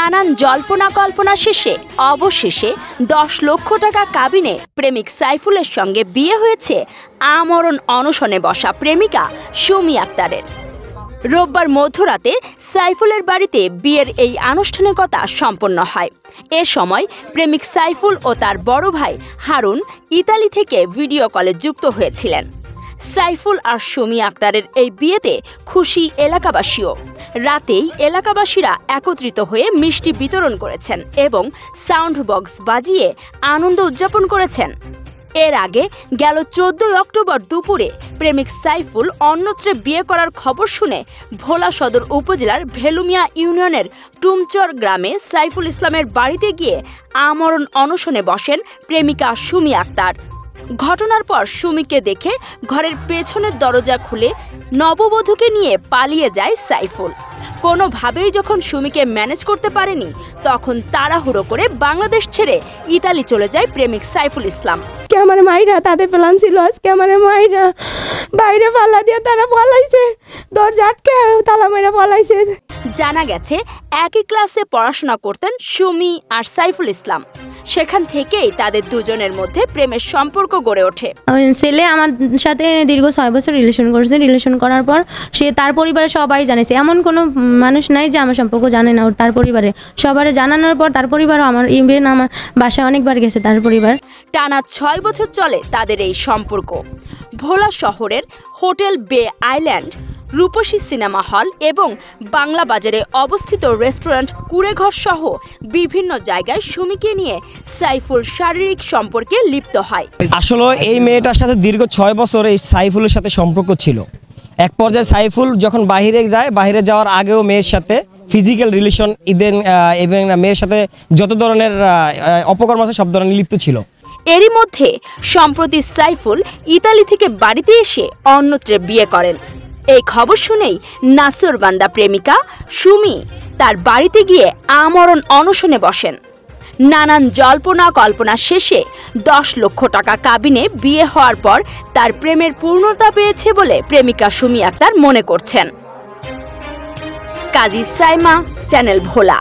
নানান জল্পনা কল্পনা শেষে অবশেষে 10 লক্ষ টাকা কাবিনে প্রেমিক সাইফুলের সঙ্গে বিয়ে হয়েছে আমরণ অনশনে বসা প্রেমিকা সুমি আক্তারের। রোববার মধ্যরাতে সাইফুলের বাড়িতে বিয়ের এই আনুষ্ঠানিকতা সম্পন্ন হয়। এ সময় প্রেমিক সাইফুল ও তার বড় ভাই হারুন ইতালি থেকে ভিডিও কলে যুক্ত হয়েছিলেন। সাইফুল আর সুমি আক্তারের এই বিয়েতে খুশি এলাকাবাসীও। রাতেই এলাকাবাসীরা একত্রিত হয়ে মিষ্টি বিতরণ করেছেন এবং সাউন্ড বক্স বাজিয়ে আনন্দ উদযাপন করেছেন। এর আগে গেল 14 অক্টোবর দুপুরে প্রেমিক সাইফুল অন্যত্রে বিয়ে করার খবর শুনে ভোলা সদর উপজেলার ভেলুমিয়া ইউনিয়নের টুমচর গ্রামে সাইফুল ইসলামের বাড়িতে গিয়ে আমরণ অনশনে বসেন প্রেমিকা সুমি আক্তার। ঘটনার পর সুমিকে দেখে ঘরের পেছনের দরজা খুলে নববধূকে নিয়ে পালিয়ে যায় সাইফুল। কোনোভাবেই যখন সুমিকে ম্যানেজ করতে পারেনি তখন তাড়াহুড়ো করে বাংলাদেশ ছেড়ে ইতালি চলে যায় প্রেমিক সাইফুল ইসলাম। আমার মাইরা তাদের প্ল্যান ছিল আজকে আমার মাইরা বাইরে পাল্লা দিয়ে তারা পালাইছে, দরজা আটকে তালা মেরা পালাইছে। জানা গেছে একই ক্লাসে পড়াশোনা করতেন সুমি আর সাইফুল ইসলাম। সেখান থেকেই তাদের দুজনের মধ্যে প্রেমের সম্পর্ক গড়ে ওঠে। ছেলে আমার সাথে দীর্ঘ 6 বছর রিলেশন করছে। রিলেশন করার পর সে তার পরিবারে সবাই জানেছে, এমন কোনো মানুষ নাই যে আমার সম্পর্ক জানে না। ওর তার পরিবারে সবারে জানানোর পর তার পরিবারও আমার ইভেন আমার বাসায় অনেকবার গেছে তার পরিবার। টানা 6 বছর চলে তাদের এই সম্পর্ক। ভোলা শহরের হোটেল বে আইল্যান্ড, রূপসী সিনেমা হল এবং বাংলা বাজারে অবস্থিত রেস্টুরেন্ট কুড়েঘর সহ বিভিন্ন জায়গায় সুমিকে নিয়ে সাইফুল শারীরিক সম্পর্কে লিপ্ত হয়। আসলে এই মেয়েটার সাথে দীর্ঘ 6 বছর এই সাইফুলের সাথে সম্পর্ক ছিল। এক পর্যায়ে সাইফুল যখন বাইরে যায়, বাইরে যাওয়ার আগেও মেয়ের সাথে ফিজিক্যাল রিলেশন এবং মেয়ের সাথে যত ধরনের অপকর্ম আছে সব ধরনের লিপ্ত ছিল। এরই মধ্যে সম্প্রতি সাইফুল ইতালি থেকে বাড়িতে এসে অন্যত্রে বিয়ে করেন। এই খবর শুনেই নাসরবান্দা প্রেমিকা সুমি তার বাড়িতে গিয়ে আমরণ অনশনে বসেন। নানান জল্পনা কল্পনা শেষে 10 লক্ষ টাকা কাবিনে বিয়ে হওয়ার পর তার প্রেমের পূর্ণতা পেয়েছে বলে প্রেমিকা সুমি আক্তার মনে করছেন। কাজী সাইমা, চ্যানেল ভোলা।